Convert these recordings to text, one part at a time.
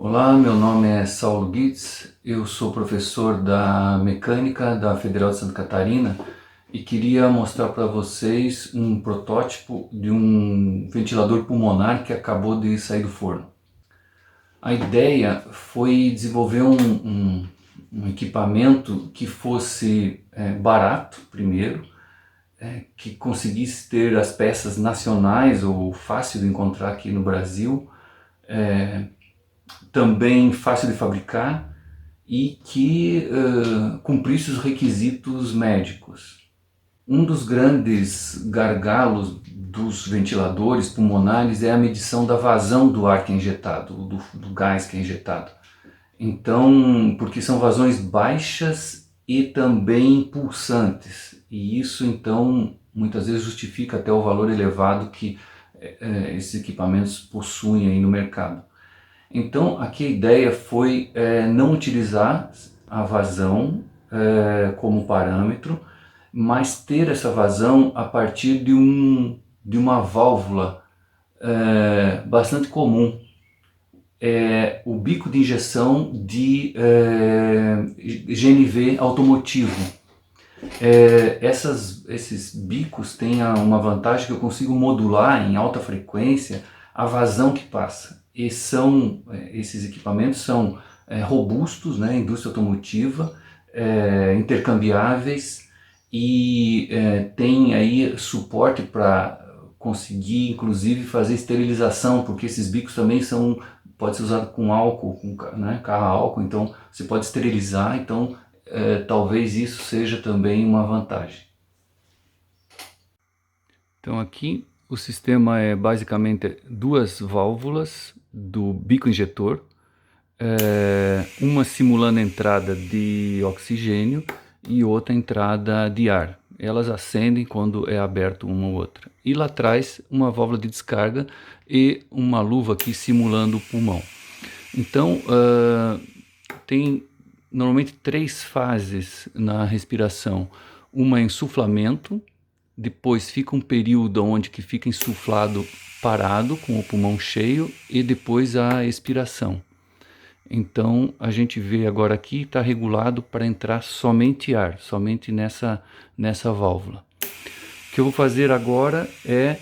Olá, meu nome é Saulo Guitz, eu sou professor da Mecânica da Federal de Santa Catarina e queria mostrar para vocês um protótipo de um ventilador pulmonar que acabou de sair do forno. A ideia foi desenvolver um equipamento que fosse barato, primeiro, que conseguisse ter as peças nacionais ou fácil de encontrar aqui no Brasil, também fácil de fabricar e que cumprisse os requisitos médicos. Um dos grandes gargalos dos ventiladores pulmonares é a medição da vazão do ar que é injetado, do gás que é injetado. Então, porque são vazões baixas e também pulsantes, e isso então muitas vezes justifica até o valor elevado que esses equipamentos possuem aí no mercado. Então aqui a ideia foi não utilizar a vazão como parâmetro, mas ter essa vazão a partir de uma válvula bastante comum, o bico de injeção de GNV automotivo. Esses bicos têm uma vantagem que eu consigo modular em alta frequência a vazão que passa. E esses equipamentos são robustos, né, indústria automotiva, intercambiáveis e tem aí suporte para conseguir inclusive fazer esterilização, porque esses bicos também pode ser usado com álcool, né, carro a álcool, então você pode esterilizar, então talvez isso seja também uma vantagem. Então aqui o sistema é basicamente duas válvulas do bico injetor, uma simulando a entrada de oxigênio e outra entrada de ar. Elas acendem quando é aberto uma ou outra. E lá atrás uma válvula de descarga e uma luva aqui simulando o pulmão. Então tem normalmente 3 fases na respiração. Uma é insuflamento, depois fica um período onde que fica insuflado parado com o pulmão cheio e depois a expiração. Então a gente vê agora aqui está regulado para entrar somente ar, somente nessa válvula. O que eu vou fazer agora é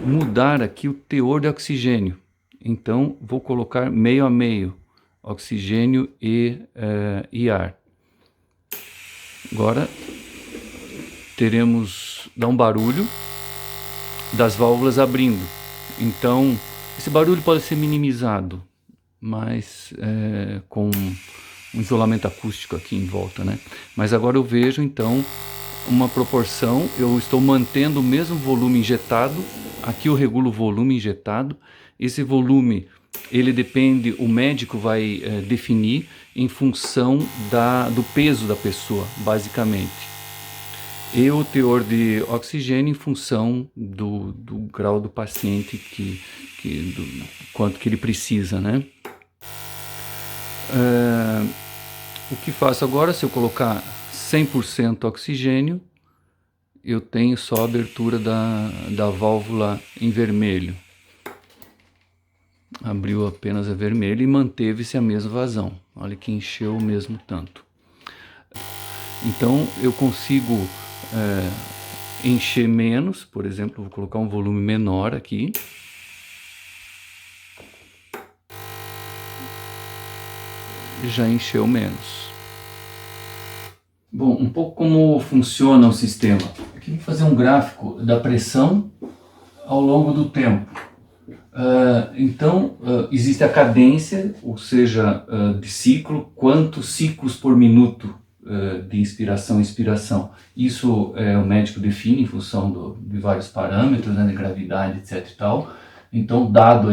mudar aqui o teor de oxigênio. Então vou colocar meio a meio, oxigênio e ar. Agora dá um barulho das válvulas abrindo. Então esse barulho pode ser minimizado, mas com um isolamento acústico aqui em volta, né? Mas agora eu vejo então uma proporção, eu estou mantendo o mesmo volume injetado, aqui eu regulo o volume injetado, esse volume ele depende, o médico vai definir em função do peso da pessoa, basicamente. E o teor de oxigênio em função do grau do paciente, do quanto que ele precisa, né? O que faço agora, se eu colocar 100% oxigênio, eu tenho só a abertura da válvula em vermelho. Abriu apenas a vermelho e manteve-se a mesma vazão. Olha que encheu o mesmo tanto. Então eu consigo encher menos, por exemplo, vou colocar um volume menor aqui. Já encheu menos. Bom, um pouco como funciona o sistema. Aqui vou fazer um gráfico da pressão ao longo do tempo. Então existe a cadência, ou seja, de ciclo, quantos ciclos por minuto de inspiração e expiração. Isso o médico define em função de vários parâmetros, né, de gravidade, etc e tal. Então, dado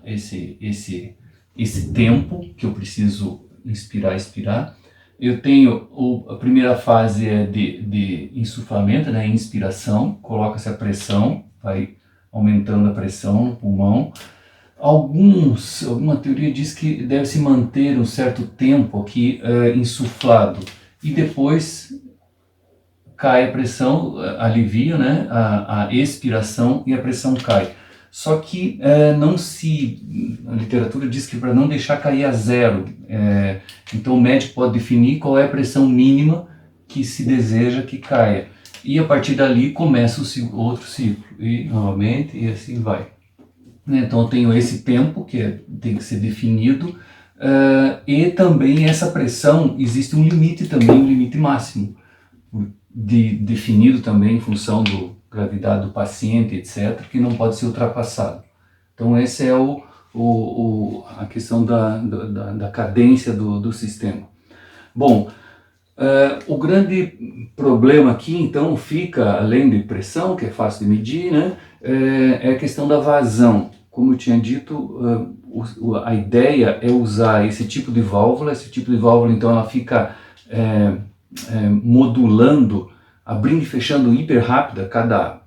esse tempo que eu preciso inspirar e expirar, eu tenho a primeira fase de insuflamento, né, inspiração, coloca-se a pressão, vai aumentando a pressão no pulmão. Alguma teoria diz que deve se manter um certo tempo aqui insuflado e depois cai a pressão, alivia, né, a expiração e a pressão cai. Só que a literatura diz que para não deixar cair a zero, então o médico pode definir qual é a pressão mínima que se deseja que caia. E a partir dali começa o outro ciclo, e novamente, e assim vai. Então eu tenho esse tempo que tem que ser definido, e também essa pressão, existe um limite também, um limite máximo, definido também em função da gravidade do paciente, etc., que não pode ser ultrapassado. Então essa é a questão da cadência do sistema. Bom, o grande problema aqui então fica, além de pressão, que é fácil de medir, né, é a questão da vazão. Como eu tinha dito, a ideia é usar esse tipo de válvula. Esse tipo de válvula então ela fica modulando, abrindo e fechando hiper rápida, cada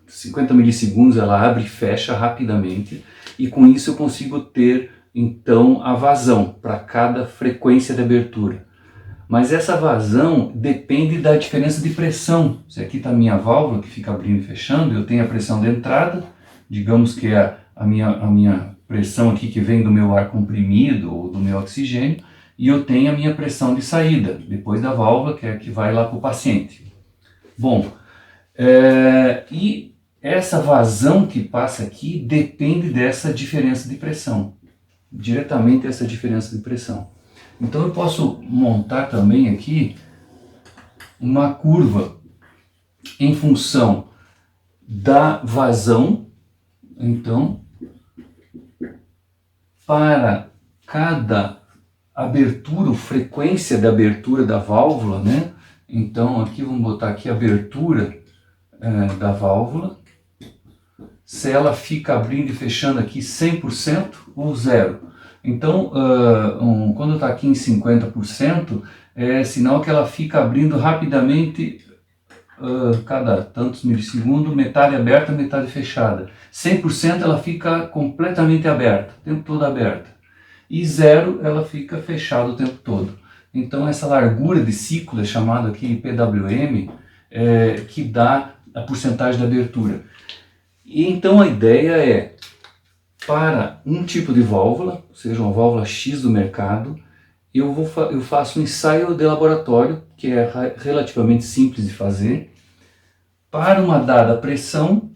50 milissegundos ela abre e fecha rapidamente, e com isso eu consigo ter então a vazão para cada frequência de abertura. Mas essa vazão depende da diferença de pressão. Se aqui está a minha válvula que fica abrindo e fechando, eu tenho a pressão de entrada, digamos que é a minha pressão aqui que vem do meu ar comprimido ou do meu oxigênio, e eu tenho a minha pressão de saída, depois da válvula, que é a que vai lá para o paciente. Bom, e essa vazão que passa aqui depende dessa diferença de pressão, diretamente essa diferença de pressão. Então eu posso montar também aqui uma curva em função da vazão. Então, para cada abertura, frequência de abertura da válvula, né? Então aqui vamos botar aqui a abertura da válvula, se ela fica abrindo e fechando aqui 100% ou zero. Então, quando está aqui em 50%, é sinal que ela fica abrindo rapidamente, cada tantos milissegundos, metade aberta, metade fechada. 100% ela fica completamente aberta, o tempo todo aberta. E zero ela fica fechada o tempo todo. Então essa largura de ciclo é chamada aqui PWM, que dá a porcentagem de abertura. E então a ideia é, para um tipo de válvula, ou seja, uma válvula X do mercado, eu faço um ensaio de laboratório, que é relativamente simples de fazer, para uma dada pressão,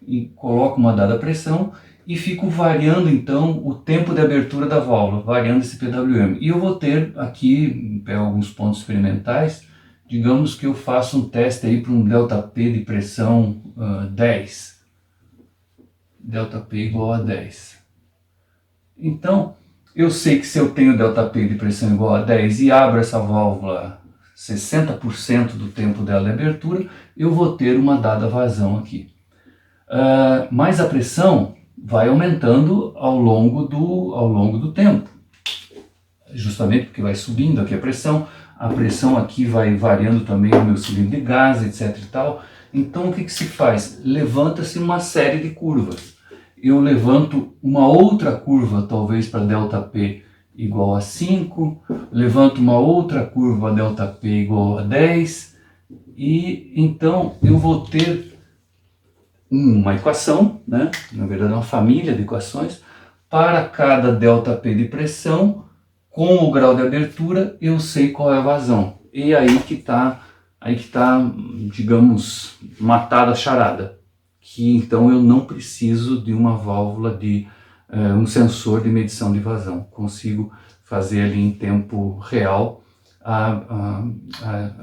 e coloco uma dada pressão, e fico variando então o tempo de abertura da válvula, variando esse PWM. E eu vou ter aqui, pego alguns pontos experimentais, digamos que eu faço um teste aí para um ΔP de pressão 10. ΔP igual a 10. Então, eu sei que se eu tenho ΔP de pressão igual a 10 e abro essa válvula 60% do tempo dela de abertura, eu vou ter uma dada vazão aqui. Mas a pressão vai aumentando ao longo do tempo, justamente porque vai subindo aqui a pressão aqui vai variando também o meu cilindro de gás, etc e tal. Então o que se faz? Levanta-se uma série de curvas. Eu levanto uma outra curva, talvez para ΔP igual a 5, levanto uma outra curva ΔP igual a 10, e então eu vou ter uma equação, né? Na verdade uma família de equações, para cada ΔP de pressão, com o grau de abertura, eu sei qual é a vazão. E aí que está, digamos, matada a charada. Que então eu não preciso de uma válvula um sensor de medição de vazão. Consigo fazer ali em tempo real a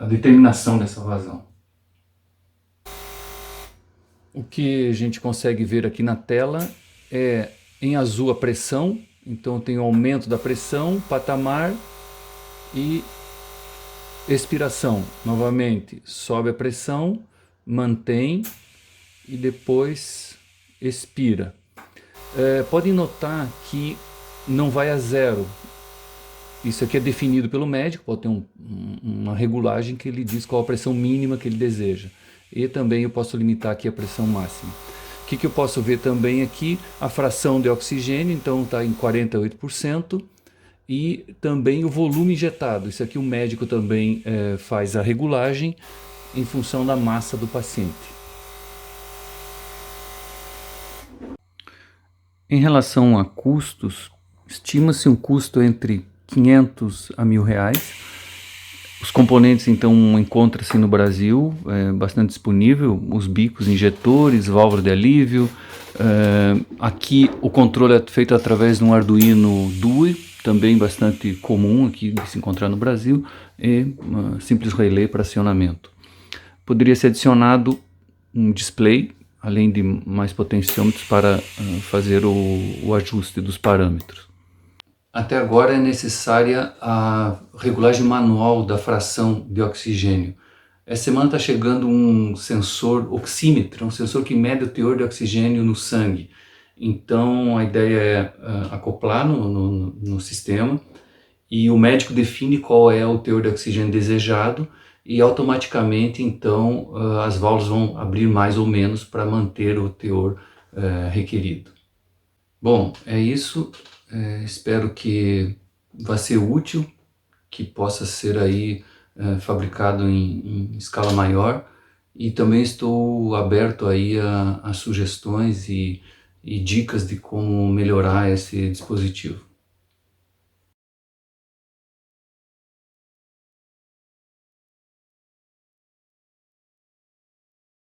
determinação dessa vazão. O que a gente consegue ver aqui na tela é em azul a pressão. Então tem o aumento da pressão, patamar e expiração. Novamente sobe a pressão, mantém e depois expira. Podem notar que não vai a zero. Isso aqui é definido pelo médico, pode ter uma regulagem que ele diz qual a pressão mínima que ele deseja. E também eu posso limitar aqui a pressão máxima. O que eu posso ver também aqui? A fração de oxigênio, então está em 48%. E também o volume injetado. Isso aqui o médico também faz a regulagem em função da massa do paciente. Em relação a custos, estima-se um custo entre 500 a R$ 1.000. Os componentes então encontram-se no Brasil, bastante disponível, os bicos injetores, válvula de alívio. Aqui o controle é feito através de um Arduino Dui, também bastante comum aqui de se encontrar no Brasil, e um simples relé para acionamento. Poderia ser adicionado um display, além de mais potenciômetros para fazer o ajuste dos parâmetros. Até agora é necessária a regulagem manual da fração de oxigênio. Essa semana está chegando um sensor oxímetro, um sensor que mede o teor de oxigênio no sangue. Então a ideia é acoplar no sistema e o médico define qual é o teor de oxigênio desejado e automaticamente então as válvulas vão abrir mais ou menos para manter o teor requerido. Bom, é isso. Espero que vá ser útil, que possa ser aí fabricado em escala maior, e também estou aberto aí a sugestões e dicas de como melhorar esse dispositivo.